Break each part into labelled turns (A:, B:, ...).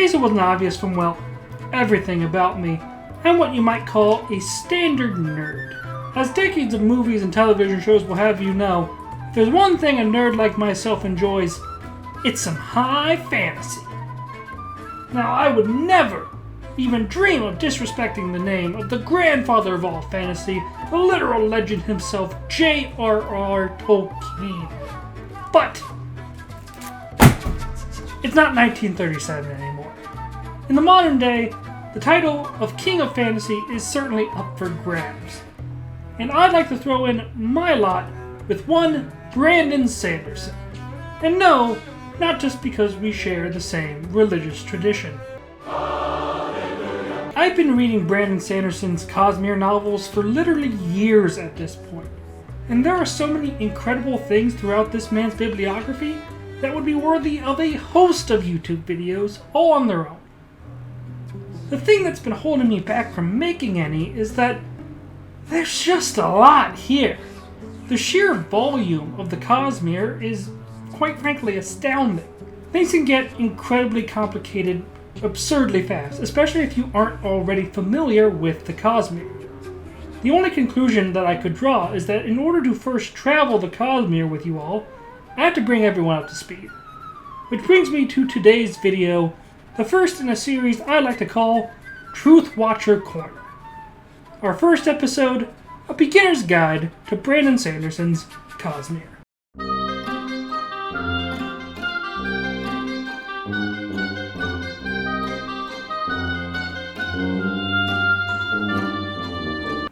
A: case it wasn't obvious from, well, everything about me, I'm what you might call a standard nerd. As decades of movies and television shows will have you know, if there's one thing a nerd like myself enjoys, it's some high fantasy. Now, I would never even dream of disrespecting the name of the grandfather of all fantasy, the literal legend himself, J.R.R. Tolkien. But it's not 1937 anymore. In the modern day, the title of King of Fantasy is certainly up for grabs. And I'd like to throw in my lot with one Brandon Sanderson. And no, not just because we share the same religious tradition. I've been reading Brandon Sanderson's Cosmere novels for literally years at this point. And there are so many incredible things throughout this man's bibliography that would be worthy of a host of YouTube videos all on their own. The thing that's been holding me back from making any is that there's just a lot here. The sheer volume of the Cosmere is, quite frankly, astounding. Things can get incredibly complicated absurdly fast, especially if you aren't already familiar with the Cosmere. The only conclusion that I could draw is that in order to first travel the Cosmere with you all, I have to bring everyone up to speed. Which brings me to today's video, the first in a series I like to call Truthwatcher Corner. Our first episode, a beginner's guide to Brandon Sanderson's Cosmere.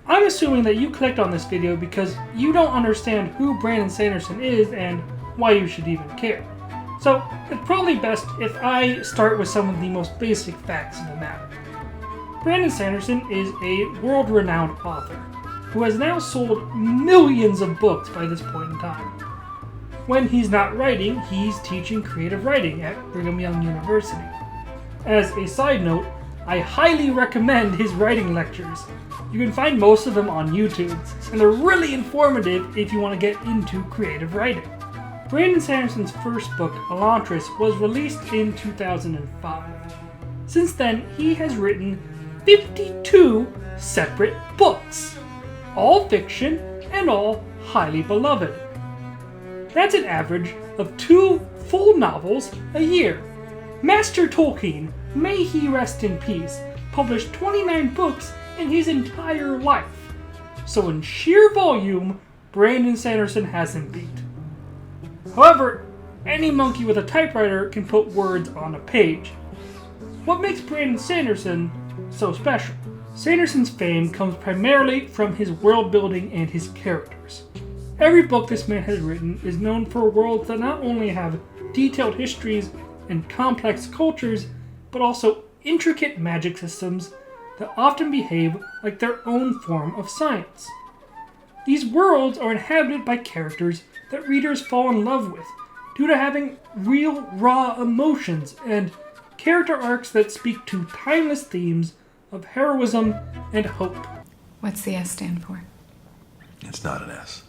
A: I'm assuming that you clicked on this video because you don't understand who Brandon Sanderson is and why you should even care. So it's probably best if I start with some of the most basic facts of the matter. Brandon Sanderson is a world-renowned author who has now sold millions of books by this point in time. When he's not writing, he's teaching creative writing at Brigham Young University. As a side note, I highly recommend his writing lectures. You can find most of them on YouTube, and they're really informative if you want to get into creative writing. Brandon Sanderson's first book, Elantris, was released in 2005. Since then, he has written 52 separate books, all fiction and all highly beloved. That's an average of 2 full novels a year. Master Tolkien, may he rest in peace, published 29 books in his entire life. So in sheer volume, Brandon Sanderson has him beat. However, any monkey with a typewriter can put words on a page. What makes Brandon Sanderson so special? Sanderson's fame comes primarily from his world building and his characters. Every book this man has written is known for worlds that not only have detailed histories and complex cultures, but also intricate magic systems that often behave like their own form of science. These worlds are inhabited by characters that readers fall in love with due to having real, raw emotions and character arcs that speak to timeless themes of heroism and hope.
B: What's the S stand for?
C: It's not an S.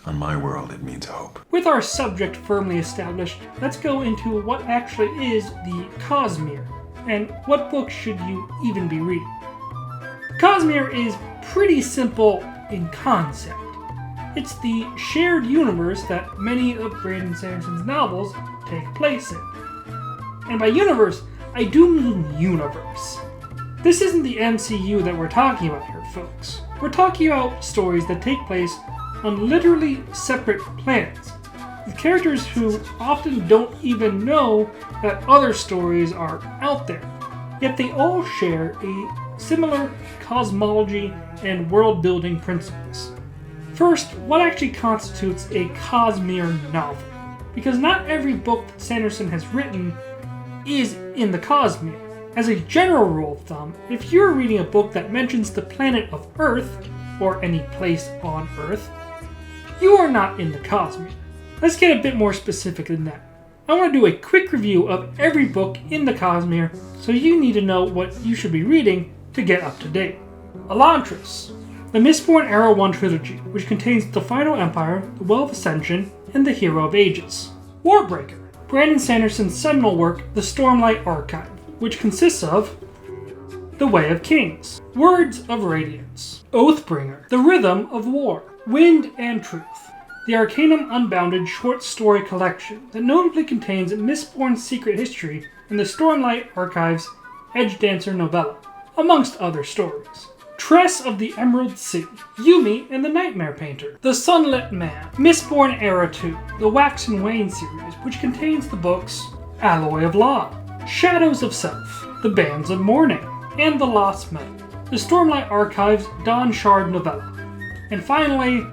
C: On my world, it means hope.
A: With our subject firmly established, let's go into what actually is the Cosmere, and what books should you even be reading. Cosmere is pretty simple in concept. It's the shared universe that many of Brandon Sanderson's novels take place in. And by universe, I do mean universe. This isn't the MCU that we're talking about here, folks. We're talking about stories that take place on literally separate planets, with characters who often don't even know that other stories are out there, yet they all share a similar cosmology and world-building principles. First, what actually constitutes a Cosmere novel? Because not every book that Sanderson has written is in the Cosmere. As a general rule of thumb, if you're reading a book that mentions the planet of Earth, or any place on Earth, you are not in the Cosmere. Let's get a bit more specific than that. I want to do a quick review of every book in the Cosmere, so you need to know what you should be reading to get up to date. Elantris, the Mistborn Era 1 trilogy, which contains the Final Empire, the Well of Ascension, and the Hero of Ages. Warbreaker, Brandon Sanderson's seminal work, The Stormlight Archive, which consists of The Way of Kings, Words of Radiance, Oathbringer, The Rhythm of War, Wind and Truth, the Arcanum Unbounded short story collection that notably contains Mistborn's secret history and the Stormlight Archive's Edge Dancer novella, amongst other stories. Tress of the Emerald Sea, Yumi and the Nightmare Painter, The Sunlit Man, Mistborn Era 2, the Wax and Wane series, which contains the books Alloy of Law, Shadows of Self, The Bands of Mourning, and The Lost Metal, the Stormlight Archive's Dawn Shard novella, and finally,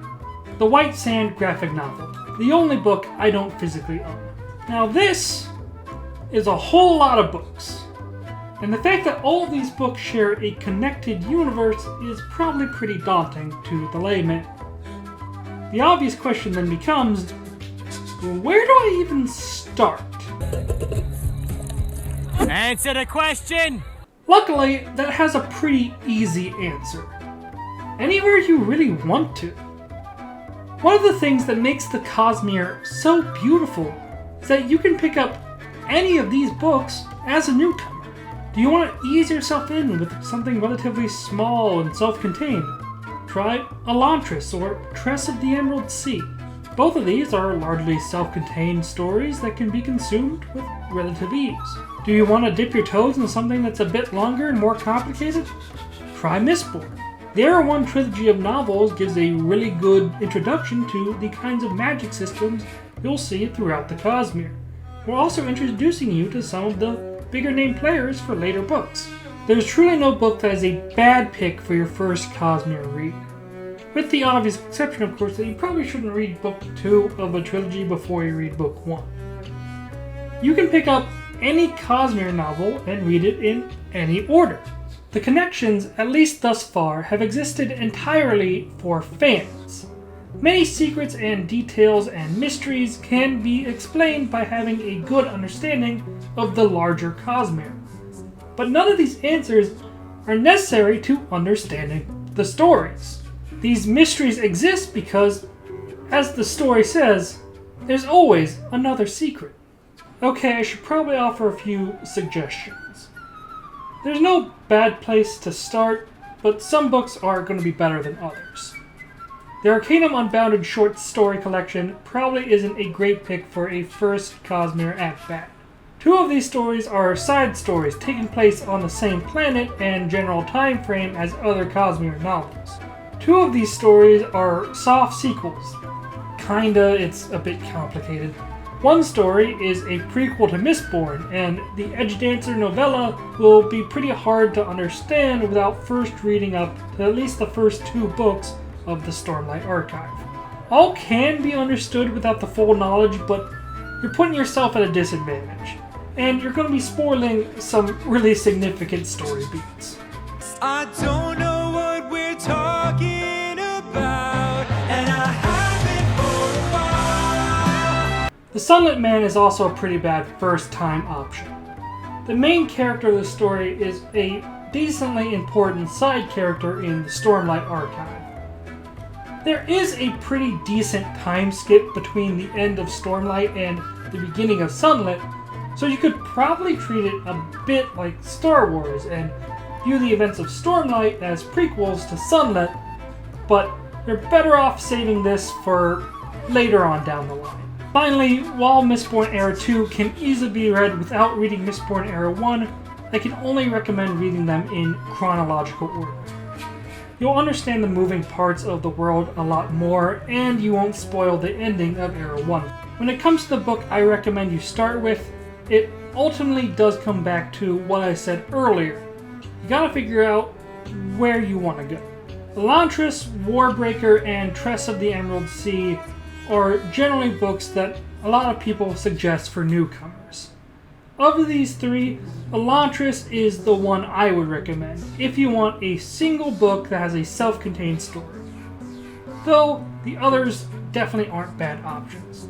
A: the White Sand graphic novel, the only book I don't physically own. Now this is a whole lot of books, and the fact that all of these books share a connected universe is probably pretty daunting to the layman. The obvious question then becomes, where do I even start?
D: Answer the question!
A: Luckily, that has a pretty easy answer. Anywhere you really want to. One of the things that makes the Cosmere so beautiful is that you can pick up any of these books as a newcomer. Do you want to ease yourself in with something relatively small and self-contained? Try Elantris or Tress of the Emerald Sea. Both of these are largely self-contained stories that can be consumed with relative ease. Do you want to dip your toes into something that's a bit longer and more complicated? Try Mistborn. The Era 1 trilogy of novels gives a really good introduction to the kinds of magic systems you'll see throughout the Cosmere. We're also introducing you to some of the bigger name players for later books. There's truly no book that is a bad pick for your first Cosmere read. With the obvious exception, of course, that you probably shouldn't read book 2 of a trilogy before you read book 1. You can pick up any Cosmere novel and read it in any order. The connections, at least thus far, have existed entirely for fans. Many secrets and details and mysteries can be explained by having a good understanding of the larger Cosmere. But none of these answers are necessary to understanding the stories. These mysteries exist because, as the story says, there's always another secret. Okay, I should probably offer a few suggestions. There's no bad place to start, but some books are going to be better than others. The Arcanum Unbounded short story collection probably isn't a great pick for a first Cosmere at-bat. 2 of these stories are side stories taking place on the same planet and general time frame as other Cosmere novels. 2 of these stories are soft sequels. Kinda, it's a bit complicated. One story is a prequel to Mistborn, and the Edge Dancer novella will be pretty hard to understand without first reading up to at least the first 2 books of the Stormlight Archive. All can be understood without the full knowledge, but you're putting yourself at a disadvantage, and you're going to be spoiling some really significant story beats.
D: I don't know what we're talking about, and I haven't for a while.
A: The Sunlit Man is also a pretty bad first-time option. The main character of the story is a decently important side character in the Stormlight Archive. There is a pretty decent time skip between the end of Stormlight and the beginning of Sunlit, so you could probably treat it a bit like Star Wars and view the events of Stormlight as prequels to Sunlit, but you're better off saving this for later on down the line. Finally, while Mistborn Era 2 can easily be read without reading Mistborn Era 1, I can only recommend reading them in chronological order. You'll understand the moving parts of the world a lot more, and you won't spoil the ending of Era 1. When it comes to the book I recommend you start with, it ultimately does come back to what I said earlier. You gotta figure out where you want to go. Elantris, Warbreaker, and Tress of the Emerald Sea are generally books that a lot of people suggest for newcomers. Of these 3, Elantris is the one I would recommend if you want a single book that has a self-contained story. Though the others definitely aren't bad options.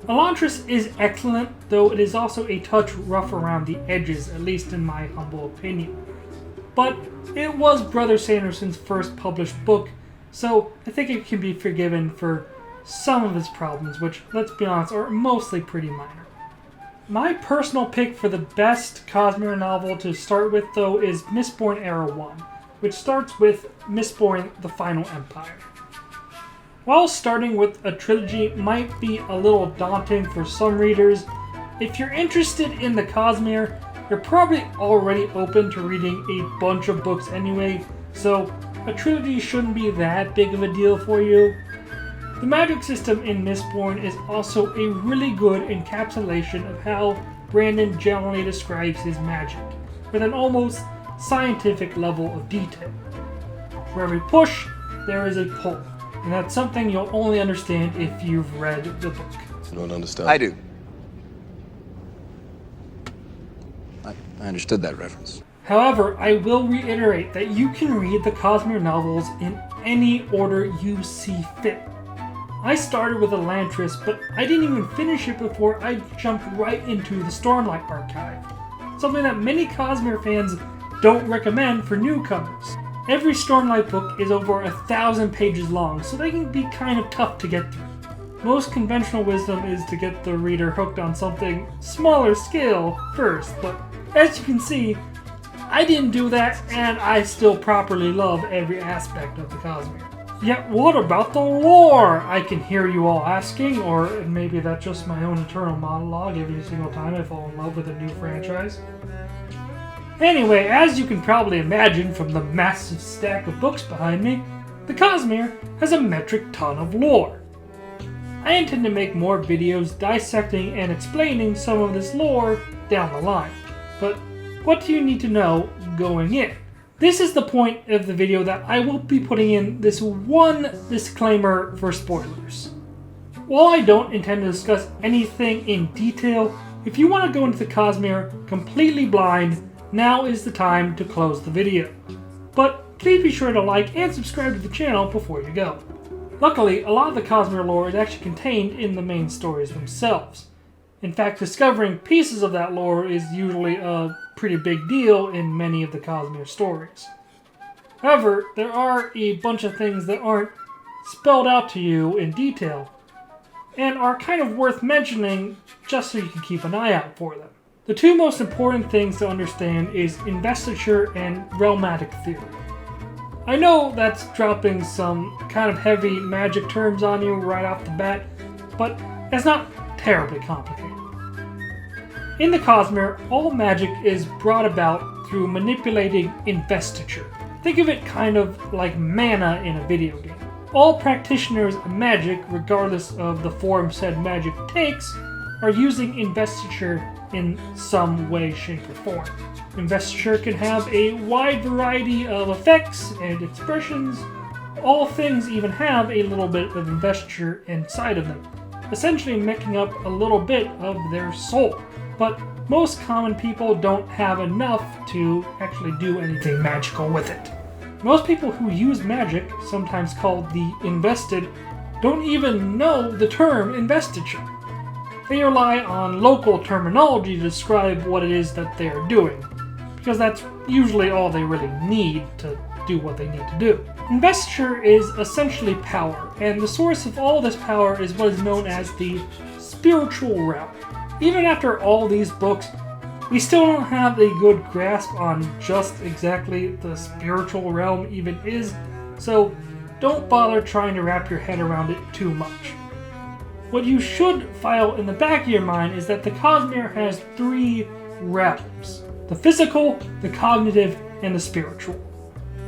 A: Elantris is excellent, though it is also a touch rough around the edges, at least in my humble opinion. But it was Brother Sanderson's first published book, so I think it can be forgiven for some of its problems, which, let's be honest, are mostly pretty minor. My personal pick for the best Cosmere novel to start with, though, is Mistborn Era 1, which starts with Mistborn: The Final Empire. While starting with a trilogy might be a little daunting for some readers, if you're interested in the Cosmere, you're probably already open to reading a bunch of books anyway, so a trilogy shouldn't be that big of a deal for you. The magic system in Mistborn is also a really good encapsulation of how Brandon generally describes his magic, with an almost scientific level of detail. For every push, there is a pull, and that's something you'll only understand if you've read the book.
C: You don't understand?
E: I do. I understood that reference.
A: However, I will reiterate that you can read the Cosmere novels in any order you see fit. I started with Elantris, but I didn't even finish it before I jumped right into the Stormlight Archive, something that many Cosmere fans don't recommend for newcomers. Every Stormlight book is over 1,000 pages long, so they can be kind of tough to get through. Most conventional wisdom is to get the reader hooked on something smaller scale first, but as you can see, I didn't do that, and I still properly love every aspect of the Cosmere. Yet what about the lore? I can hear you all asking, or maybe that's just my own internal monologue every single time I fall in love with a new franchise. Anyway, as you can probably imagine from the massive stack of books behind me, the Cosmere has a metric ton of lore. I intend to make more videos dissecting and explaining some of this lore down the line, but what do you need to know going in? This is the point of the video that I will be putting in this one disclaimer for spoilers. While I don't intend to discuss anything in detail, if you want to go into the Cosmere completely blind, now is the time to close the video. But please be sure to like and subscribe to the channel before you go. Luckily, a lot of the Cosmere lore is actually contained in the main stories themselves. In fact, discovering pieces of that lore is usually a pretty big deal in many of the Cosmere stories. However, there are a bunch of things that aren't spelled out to you in detail, and are kind of worth mentioning just so you can keep an eye out for them. The two most important things to understand is investiture and realmatic theory. I know that's dropping some kind of heavy magic terms on you right off the bat, but it's not terribly complicated. In the Cosmere, all magic is brought about through manipulating investiture. Think of it kind of like mana in a video game. All practitioners of magic, regardless of the form said magic takes, are using investiture in some way, shape, or form. Investiture can have a wide variety of effects and expressions. All things even have a little bit of investiture inside of them, essentially making up a little bit of their soul. But most common people don't have enough to actually do anything magical with it. Most people who use magic, sometimes called the invested, don't even know the term investiture. They rely on local terminology to describe what it is that they are doing, because that's usually all they really need to do what they need to do. Investiture is essentially power, and the source of all this power is what is known as the spiritual realm. Even after all these books, we still don't have a good grasp on just exactly the spiritual realm even is, so don't bother trying to wrap your head around it too much. What you should file in the back of your mind is that the Cosmere has 3 realms: the physical, the cognitive, and the spiritual.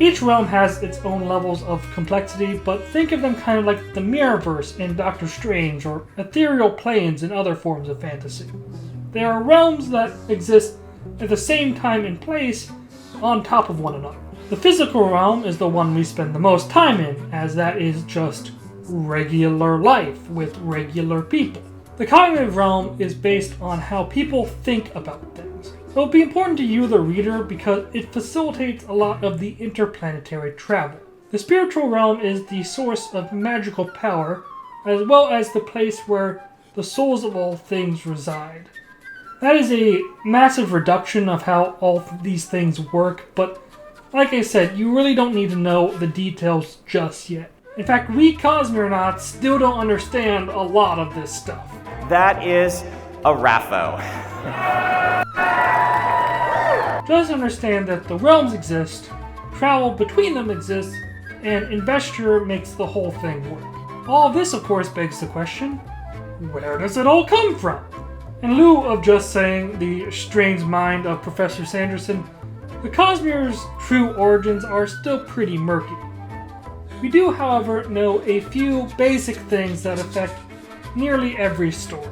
A: Each realm has its own levels of complexity, but think of them kind of like the Mirrorverse in Doctor Strange, or ethereal planes in other forms of fantasy. They are realms that exist at the same time and place on top of one another. The physical realm is the one we spend the most time in, as that is just regular life with regular people. The cognitive realm is based on how people think about things. It will be important to you, the reader, because it facilitates a lot of the interplanetary travel. The spiritual realm is the source of magical power, as well as the place where the souls of all things reside. That is a massive reduction of how all these things work, but like I said, you really don't need to know the details just yet. In fact, we Cosmerenauts still don't understand a lot of this stuff.
F: That is a Raffo.
A: Just understand that the realms exist, travel between them exists, and investiture makes the whole thing work. All of this, of course, begs the question, where does it all come from? In lieu of just saying the strange mind of Professor Sanderson, the Cosmere's true origins are still pretty murky. We do, however, know a few basic things that affect nearly every story.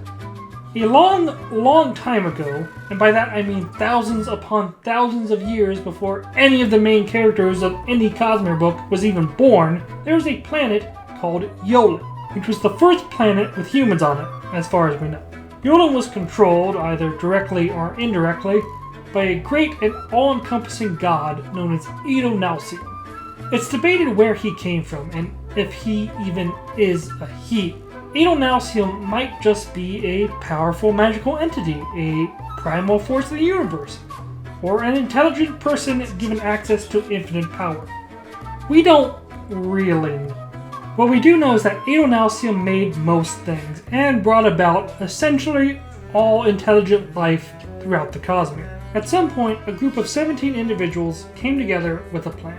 A: A long time ago, and by that I mean thousands upon thousands of years before any of the main characters of any Cosmere book was even born, there was a planet called Yolen, which was the first planet with humans on it, as far as we know. Yolen was controlled, either directly or indirectly, by a great and all-encompassing god known as Adonalcium. It's debated where he came from, and if he even is a he. Adonalcium might just be a powerful magical entity, a primal force of the universe, or an intelligent person given access to infinite power. We don't really know. What we do know is that Adonalcium made most things, and brought about essentially all intelligent life throughout the Cosmere. At some point, a group of 17 individuals came together with a plan.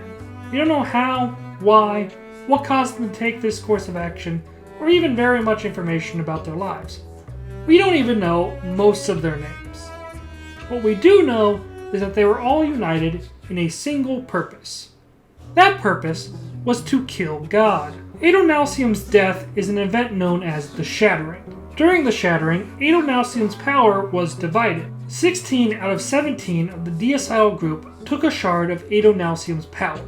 A: We don't know how, why, what caused them to take this course of action, or even very much information about their lives. We don't even know most of their names. What we do know is that they were all united in a single purpose. That purpose was to kill God. Adonalcium's death is an event known as the Shattering. During the Shattering, Adonalcium's power was divided. 16 out of 17 of the deicide group took a shard of Adonalcium's power.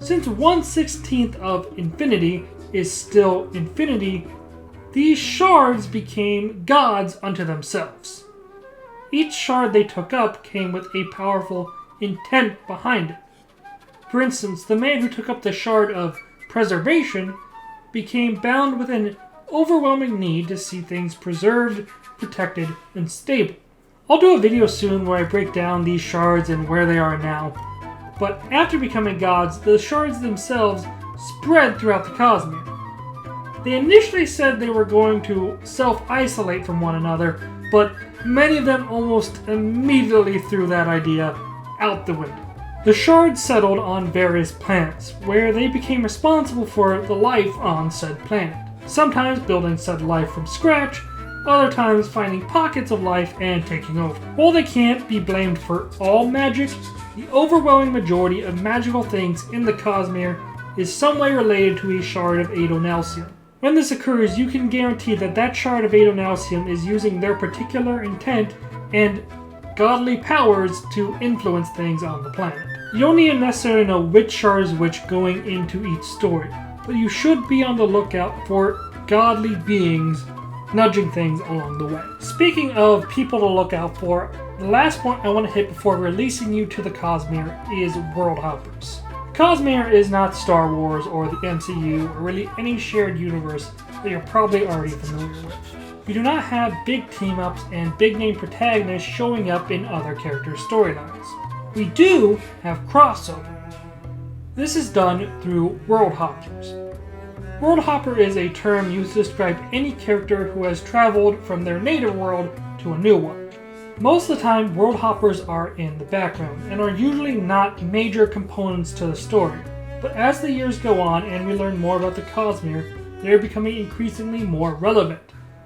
A: Since 1/16 of infinity is still infinity, these shards became gods unto themselves. Each shard they took up came with a powerful intent behind it. For instance, the man who took up the shard of preservation became bound with an overwhelming need to see things preserved, protected, and stable. I'll do a video soon where I break down these shards and where they are now, but after becoming gods, the shards themselves spread throughout the Cosmere. They initially said they were going to self-isolate from one another, but many of them almost immediately threw that idea out the window. The shards settled on various planets, where they became responsible for the life on said planet. Sometimes building said life from scratch, other times finding pockets of life and taking over. While they can't be blamed for all magic, the overwhelming majority of magical things in the Cosmere is some way related to a shard of Adonalcium. When this occurs, you can guarantee that that shard of Adonalcium is using their particular intent and godly powers to influence things on the planet. You don't need to necessarily know which shard is which going into each story, but you should be on the lookout for godly beings nudging things along the way. Speaking of people to look out for, the last point I want to hit before releasing you to the Cosmere is Worldhoppers. Cosmere is not Star Wars or the MCU or really any shared universe that you're probably already familiar with. We do not have big team-ups and big-name protagonists showing up in other characters' storylines. We do have crossover. This is done through Worldhoppers. Worldhopper is a term used to describe any character who has traveled from their native world to a new one. Most of the time, Worldhoppers are in the background and are usually not major components to the story. But as the years go on and we learn more about the Cosmere, they are becoming increasingly more relevant,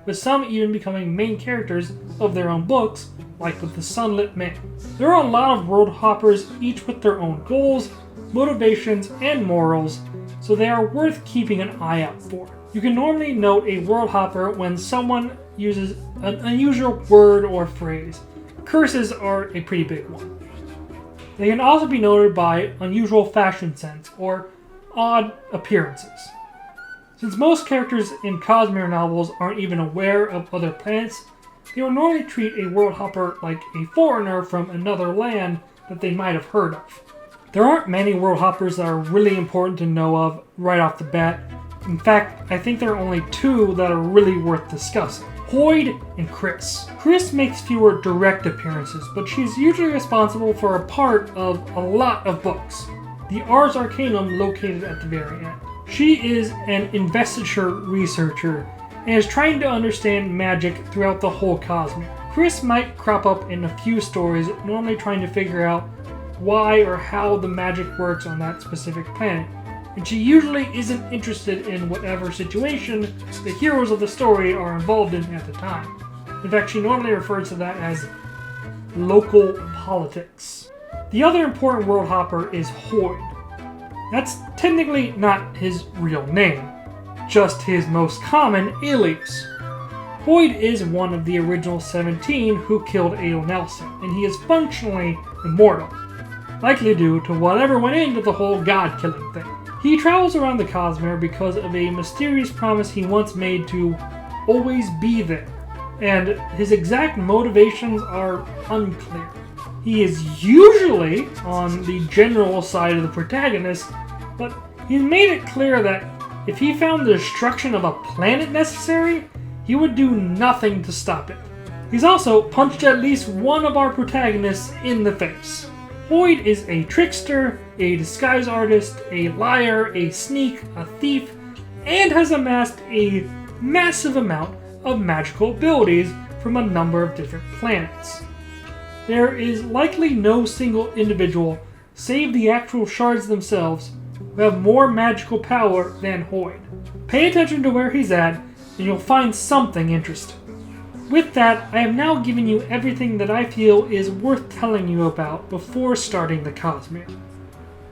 A: with some even becoming main characters of their own books, like with the Sunlit Man. There are a lot of Worldhoppers, each with their own goals, motivations, and morals, so they are worth keeping an eye out for. You can normally note a Worldhopper when someone uses an unusual word or phrase. Curses are a pretty big one. They can also be noted by unusual fashion sense or odd appearances. Since most characters in Cosmere novels aren't even aware of other planets, they will normally treat a Worldhopper like a foreigner from another land that they might have heard of. There aren't many Worldhoppers that are really important to know of right off the bat. In fact, I think there are only two that are really worth discussing. Hoyd and Chris. Chris makes fewer direct appearances, but she's usually responsible for a part of a lot of books. The Ars Arcanum located at the very end. She is an investiture researcher and is trying to understand magic throughout the whole Cosmere. Chris might crop up in a few stories, normally trying to figure out why or how the magic works on that specific planet, and she usually isn't interested in whatever situation the heroes of the story are involved in at the time. In fact, she normally refers to that as local politics. The other important world hopper is Hoid. That's technically not his real name, just his most common alias. Hoid is one of the original 17 who killed Adel Nelson, and he is functionally immortal, likely due to whatever went into the whole god-killing thing. He travels around the Cosmere because of a mysterious promise he once made to always be there, and his exact motivations are unclear. He is usually on the general side of the protagonist, but he's made it clear that if he found the destruction of a planet necessary, he would do nothing to stop it. He's also punched at least one of our protagonists in the face. Hoid is a trickster, a disguise artist, a liar, a sneak, a thief, and has amassed a massive amount of magical abilities from a number of different planets. There is likely no single individual, save the actual shards themselves, who have more magical power than Hoid. Pay attention to where he's at, and you'll find something interesting. With that, I have now given you everything that I feel is worth telling you about before starting the Cosmere.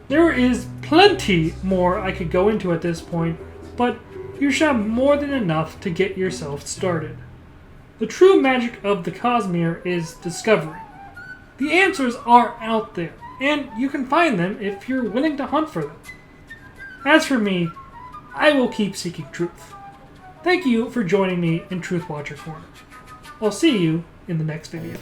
A: There is plenty more I could go into at this point, but you should have more than enough to get yourself started. The true magic of the Cosmere is discovery. The answers are out there, and you can find them if you're willing to hunt for them. As for me, I will keep seeking truth. Thank you for joining me in Truthwatcher Corner. I'll see you in the next video.